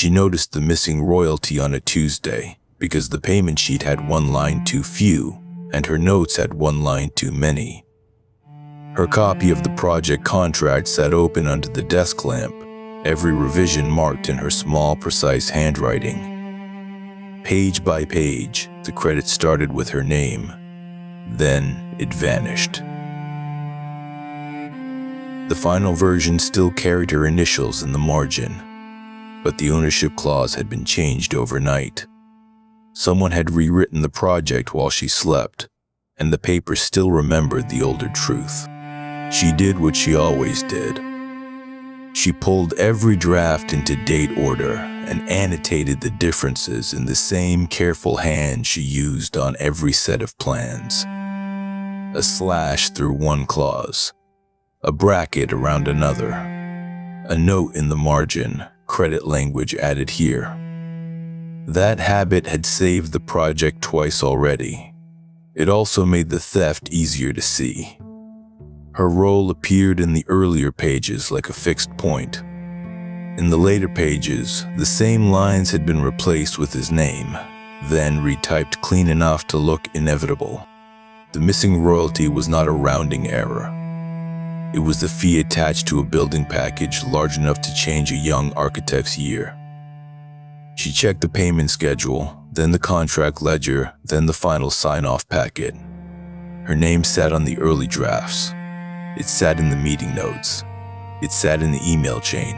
She noticed the missing royalty on a Tuesday because the payment sheet had one line too few and her notes had one line too many. Her copy of the project contract sat open under the desk lamp, every revision marked in her small, precise handwriting. Page by page, the credit started with her name. Then it vanished. The final version still carried her initials in the margin, but the ownership clause had been changed overnight. Someone had rewritten the project while she slept, and the paper still remembered the older truth. She did what she always did. She pulled every draft into date order and annotated the differences in the same careful hand she used on every set of plans. A slash through one clause, a bracket around another, a note in the margin, credit language added here. That habit had saved the project twice already. It also made the theft easier to see. Her role appeared in the earlier pages like a fixed point. In the later pages, the same lines had been replaced with his name, then retyped clean enough to look inevitable. The missing royalty was not a rounding error. It was the fee attached to a building package large enough to change a young architect's year. She checked the payment schedule, then the contract ledger, then the final sign-off packet. Her name sat on the early drafts. It sat in the meeting notes. It sat in the email chain.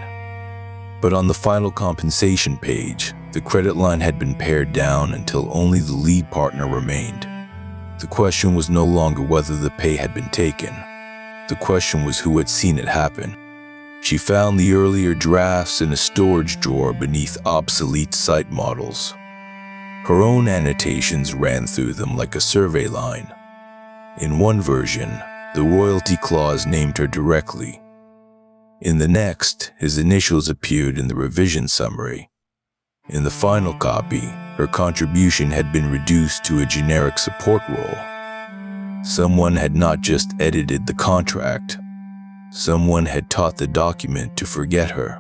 But on the final compensation page, the credit line had been pared down until only the lead partner remained. The question was no longer whether the pay had been taken. The question was who had seen it happen. She found the earlier drafts in a storage drawer beneath obsolete site models. Her own annotations ran through them like a survey line. In one version, the royalty clause named her directly. In the next, his initials appeared in the revision summary. In the final copy, her contribution had been reduced to a generic support role. Someone had not just edited the contract. Someone had taught the document to forget her.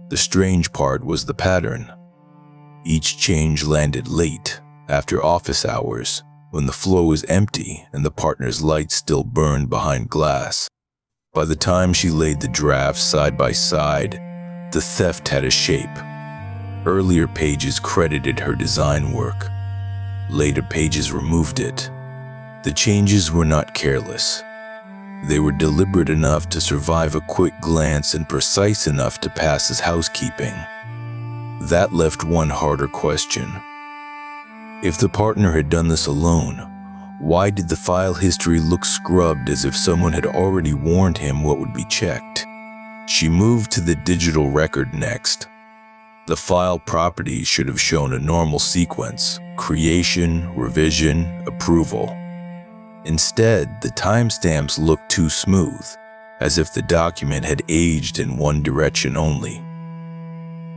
The strange part was the pattern. Each change landed late, after office hours, when the floor was empty and the partner's lights still burned behind glass. By the time she laid the drafts side by side, the theft had a shape. Earlier pages credited her design work. Later pages removed it. The changes were not careless. They were deliberate enough to survive a quick glance and precise enough to pass as housekeeping. That left one harder question. If the partner had done this alone, why did the file history look scrubbed as if someone had already warned him what would be checked? She moved to the digital record next. The file properties should have shown a normal sequence: creation, revision, approval. Instead, the timestamps looked too smooth, as if the document had aged in one direction only.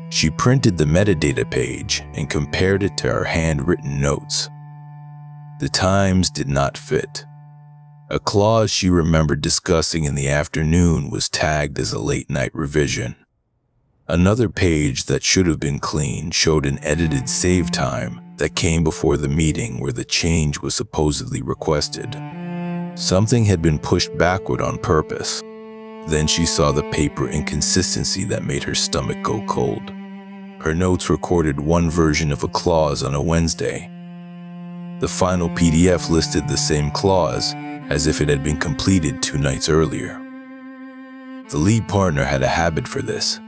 She printed the metadata page and compared it to her handwritten notes. The times did not fit. A clause she remembered discussing in the afternoon was tagged as a late-night revision. Another page that should have been clean showed an edited save time that came before the meeting where the change was supposedly requested. Something had been pushed backward on purpose. Then she saw the paper inconsistency that made her stomach go cold. Her notes recorded one version of a clause on a Wednesday. The final PDF listed the same clause as if it had been completed 2 nights earlier. The lead partner had a habit for this.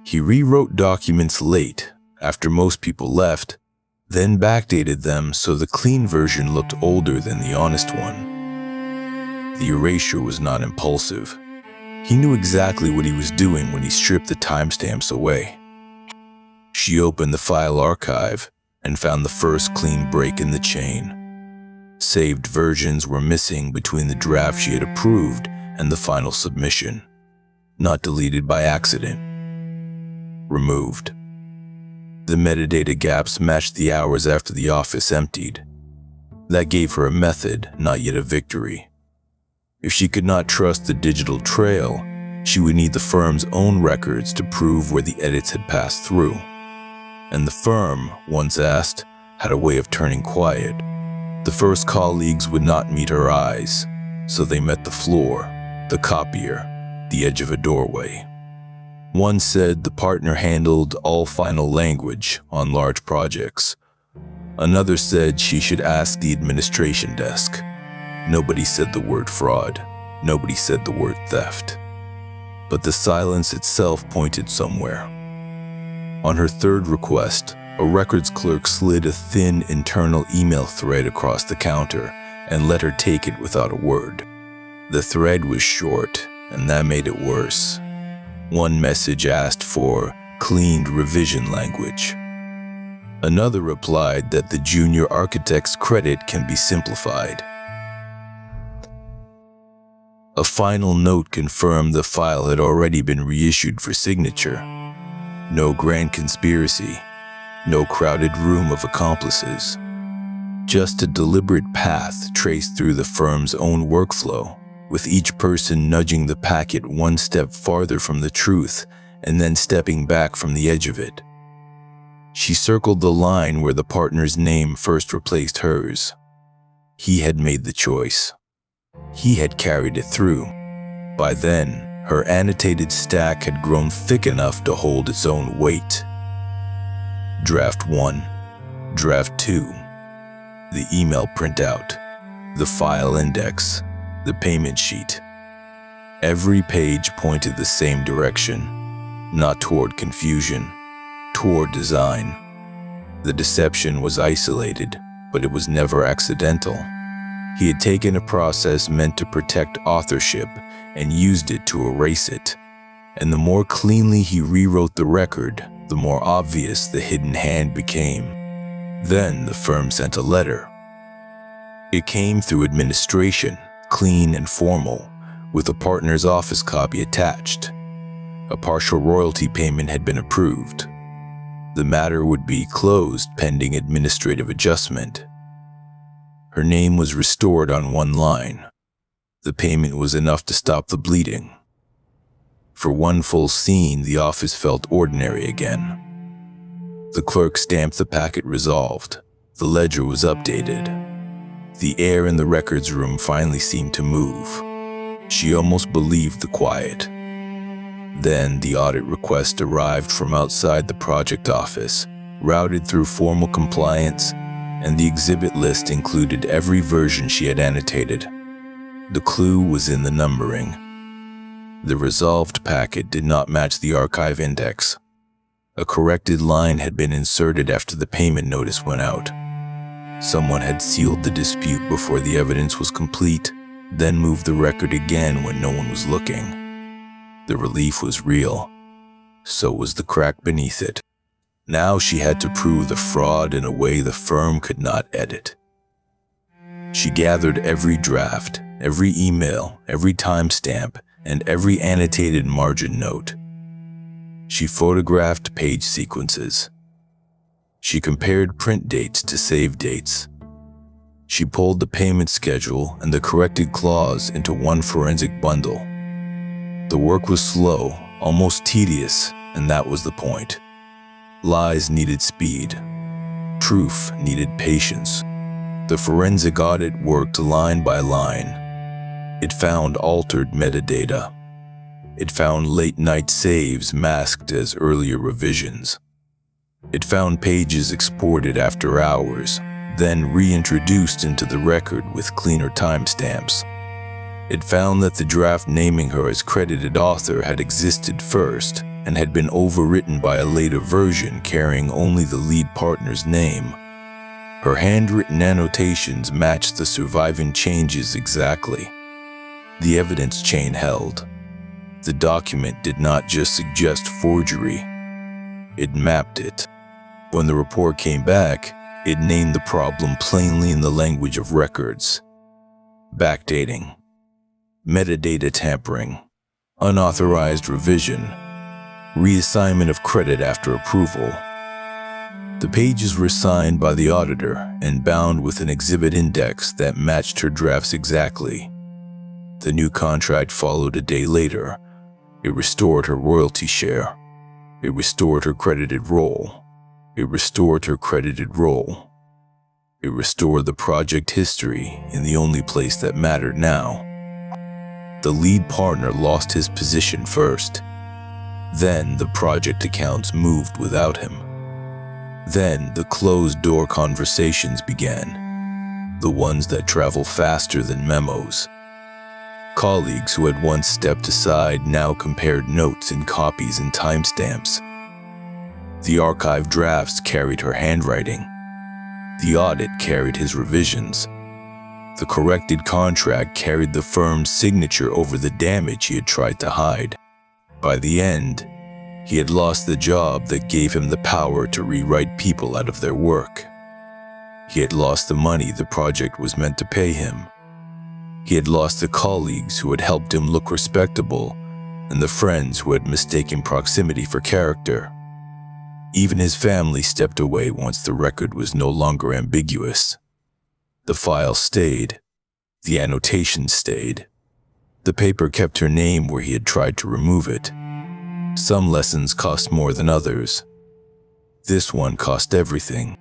He rewrote documents late, after most people left, then backdated them so the clean version looked older than the honest one. The erasure was not impulsive. He knew exactly what he was doing when he stripped the timestamps away. She opened the file archive and found the first clean break in the chain. Saved versions were missing between the draft she had approved and the final submission. Not deleted by accident. Removed. The metadata gaps matched the hours after the office emptied. That gave her a method, not yet a victory. If she could not trust the digital trail, She would need the firm's own records to prove where the edits had passed through. And the firm, once asked, had a way of turning quiet. The first colleagues would not meet her eyes, so they met the floor, the copier, the edge of a doorway. One said the partner handled all final language on large projects. Another said she should ask the administration desk. Nobody said the word fraud. Nobody said the word theft. But the silence itself pointed somewhere. On her third request, a records clerk slid a thin internal email thread across the counter and let her take it without a word. The thread was short, and that made it worse. One message asked for cleaned revision language. Another replied that the junior architect's credit can be simplified. A final note confirmed the file had already been reissued for signature. No grand conspiracy, no crowded room of accomplices. Just a deliberate path traced through the firm's own workflow, with each person nudging the packet one step farther from the truth and then stepping back from the edge of it. She circled the line where the partner's name first replaced hers. He had made the choice. He had carried it through. By then, her annotated stack had grown thick enough to hold its own weight. Draft 1, Draft 2, the email printout, the file index, the payment sheet. Every page pointed the same direction, not toward confusion, toward design. The deception was isolated, but it was never accidental. He had taken a process meant to protect authorship and used it to erase it. And the more cleanly he rewrote the record, the more obvious the hidden hand became. Then the firm sent a letter. It came through administration, clean and formal, with a partner's office copy attached. A partial royalty payment had been approved. The matter would be closed pending administrative adjustment. Her name was restored on one line. The payment was enough to stop the bleeding. For one full scene, the office felt ordinary again. The clerk stamped the packet resolved. The ledger was updated. The air in the records room finally seemed to move. She almost believed the quiet. Then the audit request arrived from outside the project office, routed through formal compliance, and the exhibit list included every version she had annotated. The clue was in the numbering. The resolved packet did not match the archive index. A corrected line had been inserted after the payment notice went out. Someone had sealed the dispute before the evidence was complete, then moved the record again when no one was looking. The relief was real. So was the crack beneath it. Now she had to prove the fraud in a way the firm could not edit. She gathered every draft, every email, every timestamp, and every annotated margin note. She photographed page sequences. She compared print dates to save dates. She pulled the payment schedule and the corrected clause into one forensic bundle. The work was slow, almost tedious, and that was the point. Lies needed speed. Proof needed patience. The forensic audit worked line by line. It found altered metadata. It found late-night saves masked as earlier revisions. It found pages exported after hours, then reintroduced into the record with cleaner timestamps. It found that the draft naming her as credited author had existed first and had been overwritten by a later version carrying only the lead partner's name. Her handwritten annotations matched the surviving changes exactly. The evidence chain held. The document did not just suggest forgery. It mapped it. When the report came back, it named the problem plainly in the language of records. Backdating, metadata tampering, unauthorized revision, reassignment of credit after approval. The pages were signed by the auditor and bound with an exhibit index that matched her drafts exactly. The new contract followed a day later, It restored her royalty share. It restored her credited role. It restored her credited role. It restored the project history in the only place that mattered now. The lead partner lost his position first. Then the project accounts moved without him. Then the closed-door conversations began, the ones that travel faster than memos. Colleagues who had once stepped aside now compared notes and copies and timestamps. The archive drafts carried her handwriting. The audit carried his revisions. The corrected contract carried the firm's signature over the damage he had tried to hide. By the end, he had lost the job that gave him the power to rewrite people out of their work. He had lost the money the project was meant to pay him. He had lost the colleagues who had helped him look respectable and the friends who had mistaken proximity for character. Even his family stepped away once the record was no longer ambiguous. The file stayed. The annotation stayed. The paper kept her name where he had tried to remove it. Some lessons cost more than others. This one cost everything.